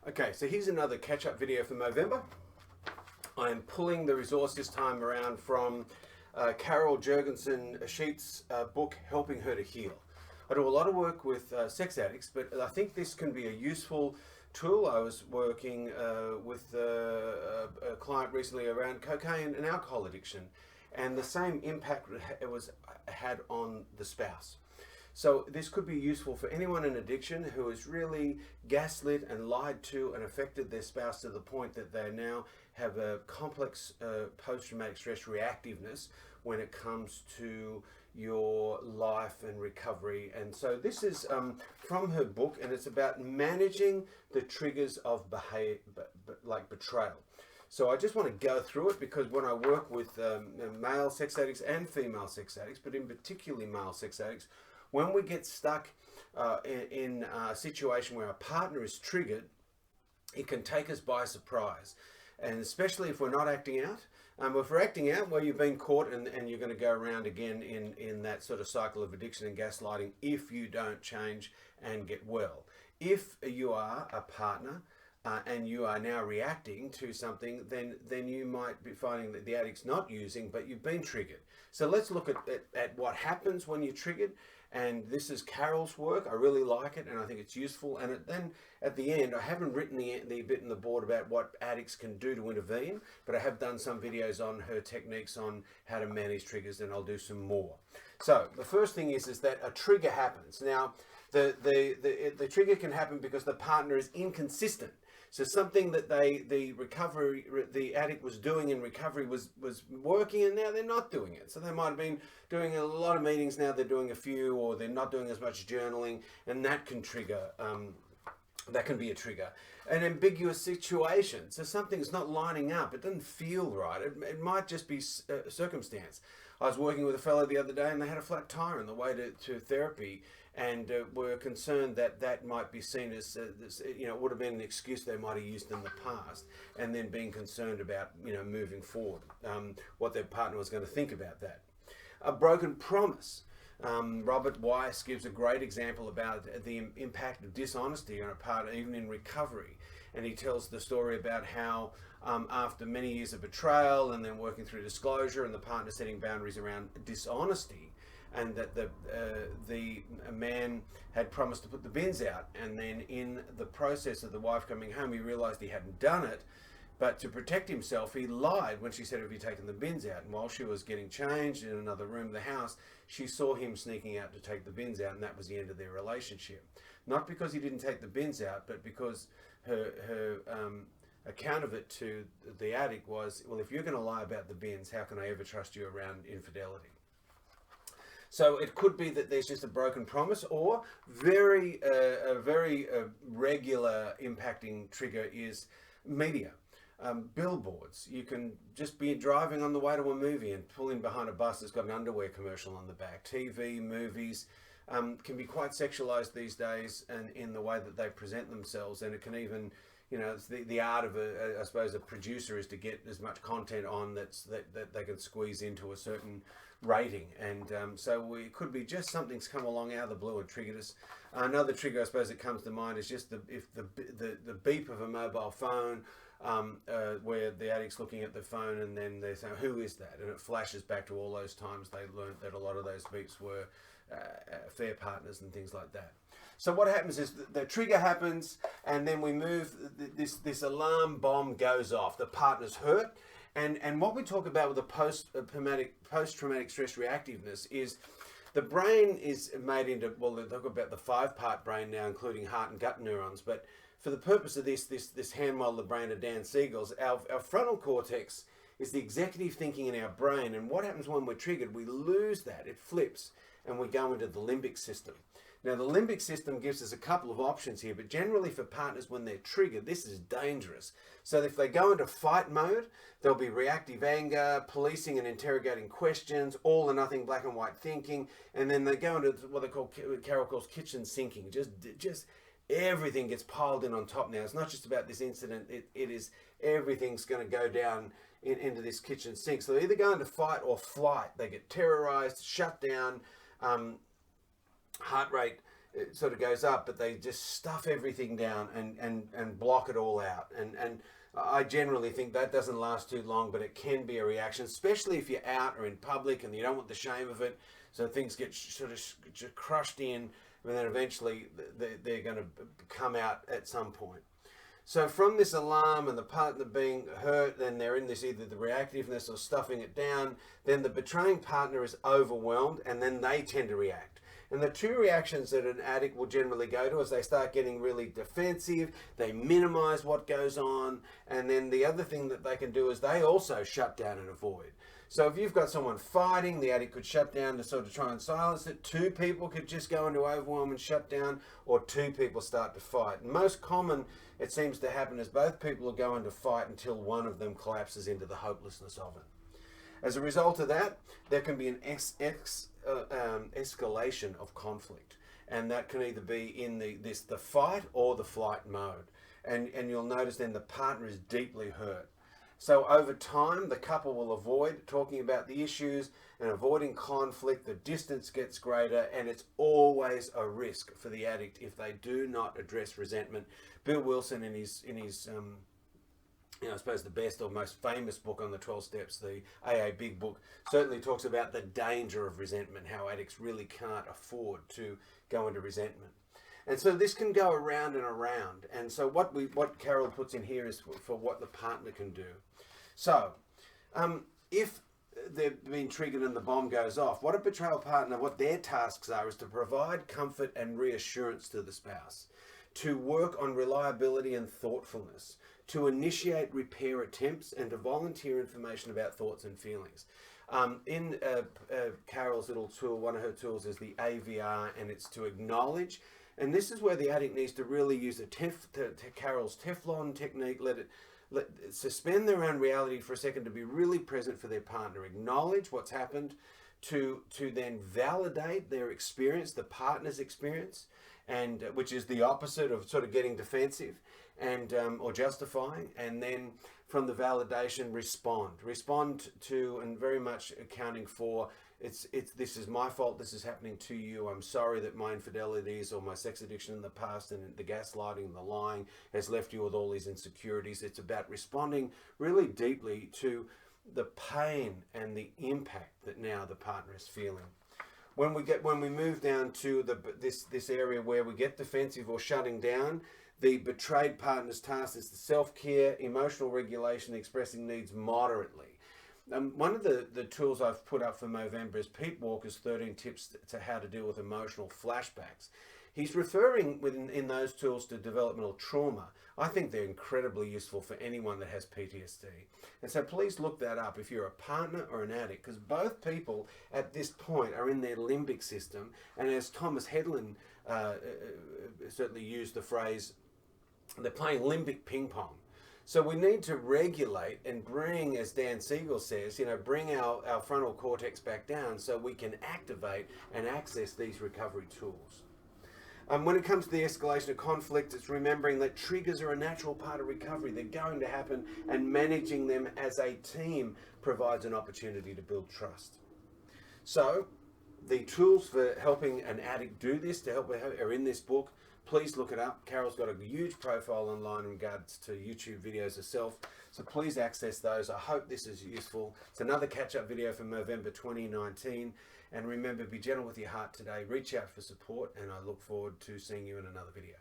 Okay, so here's another catch-up video for MOvember. I'm pulling the resource this time around from Carol Juergensen Sheets' book, Helping Her to Heal. I do a lot of work with sex addicts, but I think this can be a useful tool. I was working with a client recently around cocaine and alcohol addiction, and the same impact it had on the spouse. So this could be useful for anyone in addiction who has really gaslit and lied to and affected their spouse to the point that they now have a complex post-traumatic stress reactiveness when it comes to your life and recovery. And so this is from her book, and it's about managing the triggers of behavior, like betrayal. So I just want to go through it because when I work with male sex addicts and female sex addicts, but in particularly male sex addicts, when we get stuck in a situation where a partner is triggered, it can take us by surprise. And especially if we're not acting out. If we're acting out, well, you've been caught and you're going to go around again in that sort of cycle of addiction and gaslighting if you don't change and get well. If you are a partner and you are now reacting to something, then you might be finding that the addict's not using, but you've been triggered. So let's look at what happens when you're triggered. And this is Carol's work. I really like it, and I think it's useful. And then at the end, I haven't written the bit in the board about what addicts can do to intervene, but I have done some videos on her techniques on how to manage triggers, and I'll do some more. So the first thing is that a trigger happens. Now, the trigger can happen because the partner is inconsistent. So something that the addict was doing in recovery was working, and now they're not doing it. So they might have been doing a lot of meetings, now they're doing a few, or they're not doing as much journaling, and that can trigger. That can be a trigger. An ambiguous situation. So something's not lining up. It doesn't feel right. It might just be circumstance. I was working with a fellow the other day, and they had a flat tire on the way to therapy, and were concerned that might be seen as, it would have been an excuse they might have used in the past, and then being concerned about, moving forward, what their partner was going to think about that. A broken promise. Robert Weiss gives a great example about the impact of dishonesty on a partner, even in recovery. And he tells the story about how after many years of betrayal and then working through disclosure and the partner setting boundaries around dishonesty, and that the man had promised to put the bins out, and then in the process of the wife coming home, he realized he hadn't done it, but to protect himself, he lied when she said, "Have you taken the bins out?" And while she was getting changed in another room of the house, she saw him sneaking out to take the bins out, and that was the end of their relationship. Not because he didn't take the bins out, but because her account of it to the addict was, well, if you're going to lie about the bins, how can I ever trust you around infidelity? So it could be that there's just a broken promise, or a very regular impacting trigger is media. Billboards. You can just be driving on the way to a movie and pull in behind a bus that's got an underwear commercial on the back. TV, movies can be quite sexualized these days, and in the way that they present themselves, and it can even, it's the art of I suppose a producer is to get as much content on that they can squeeze into a certain rating, and so it could be just something's come along out of the blue and triggered us. Another trigger, I suppose, that comes to mind is just the beep of a mobile phone, where the addict's looking at the phone and then they say, "Who is that?" And it flashes back to all those times they learned that a lot of those beeps were affair partners and things like that. So what happens is the trigger happens, and then we move, this alarm bomb goes off. The partner's hurt. And what we talk about with the post-traumatic stress reactiveness is the brain is made into, well, they talk about the 5-part brain now, including heart and gut neurons. But for the purpose of this hand model of the brain of Dan Siegel's, our frontal cortex is the executive thinking in our brain. And what happens when we're triggered? We lose that. It flips, and we go into the limbic system. Now, the limbic system gives us a couple of options here, but generally for partners when they're triggered, this is dangerous. So if they go into fight mode, there'll be reactive anger, policing and interrogating questions, all or nothing black and white thinking, and then they go into what Carol calls kitchen sinking. Just everything gets piled in on top now. It's not just about this incident, it is everything's going to go down into this kitchen sink. So they either go into fight or flight. They get terrorized, shut down, heart rate it sort of goes up, but they just stuff everything down and block it all out. And I generally think that doesn't last too long, but it can be a reaction, especially if you're out or in public and you don't want the shame of it. So things get sort of crushed in, and then eventually they're going to come out at some point. So from this alarm and the partner being hurt, then they're in this either the reactiveness or stuffing it down, then the betraying partner is overwhelmed, and then they tend to react. And the two reactions that an addict will generally go to is they start getting really defensive, they minimize what goes on, and then the other thing that they can do is they also shut down and avoid. So if you've got someone fighting, the addict could shut down to sort of try and silence it. Two people could just go into overwhelm and shut down, or two people start to fight. And most common, it seems to happen, is both people will go into fight until one of them collapses into the hopelessness of it. As a result of that, there can be an escalation of conflict, and that can either be in the fight or the flight mode. And you'll notice then the partner is deeply hurt. So over time, the couple will avoid talking about the issues and avoiding conflict. The distance gets greater, and it's always a risk for the addict if they do not address resentment. Bill Wilson, in his I suppose the best or most famous book on the 12 steps, the AA Big Book, certainly talks about the danger of resentment, how addicts really can't afford to go into resentment. And so this can go around and around. And so what Carol puts in here is for what the partner can do. So if they've been triggered and the bomb goes off, what a betrayal partner, what their tasks are is to provide comfort and reassurance to the spouse, to work on reliability and thoughtfulness, to initiate repair attempts, and to volunteer information about thoughts and feelings. In Carol's little tool, one of her tools is the AVR, and it's to acknowledge. And this is where the addict needs to really use Carol's Teflon technique, suspend their own reality for a second to be really present for their partner, acknowledge what's happened, to then validate their experience, the partner's experience, and which is the opposite of sort of getting defensive and or justifying, and then from the validation respond to, and very much accounting for this is my fault, this is happening to you, I'm sorry that my infidelities or my sex addiction in the past and the gaslighting and the lying has left you with all these insecurities. It's about responding really deeply to the pain and the impact that now the partner is feeling. When we move down to this area where we get defensive or shutting down, the betrayed partner's task is the self-care, emotional regulation, expressing needs moderately. One of the tools I've put up for MOvember is Pete Walker's 13 tips to how to deal with emotional flashbacks. He's referring in those tools to developmental trauma. I think they're incredibly useful for anyone that has PTSD. And so please look that up if you're a partner or an addict, because both people at this point are in their limbic system. And as Thomas Hedlund certainly used the phrase, they're playing limbic ping pong. So we need to regulate and bring, as Dan Siegel says, bring our frontal cortex back down so we can activate and access these recovery tools. When it comes to the escalation of conflict, it's remembering that triggers are a natural part of recovery. They're going to happen, and managing them as a team provides an opportunity to build trust. So the tools for helping an addict do this, are in this book. Please look it up. Carol's got a huge profile online in regards to YouTube videos herself, so please access those. I hope this is useful. It's another catch-up video for MOvember 2019. And remember, be gentle with your heart today. Reach out for support, and I look forward to seeing you in another video.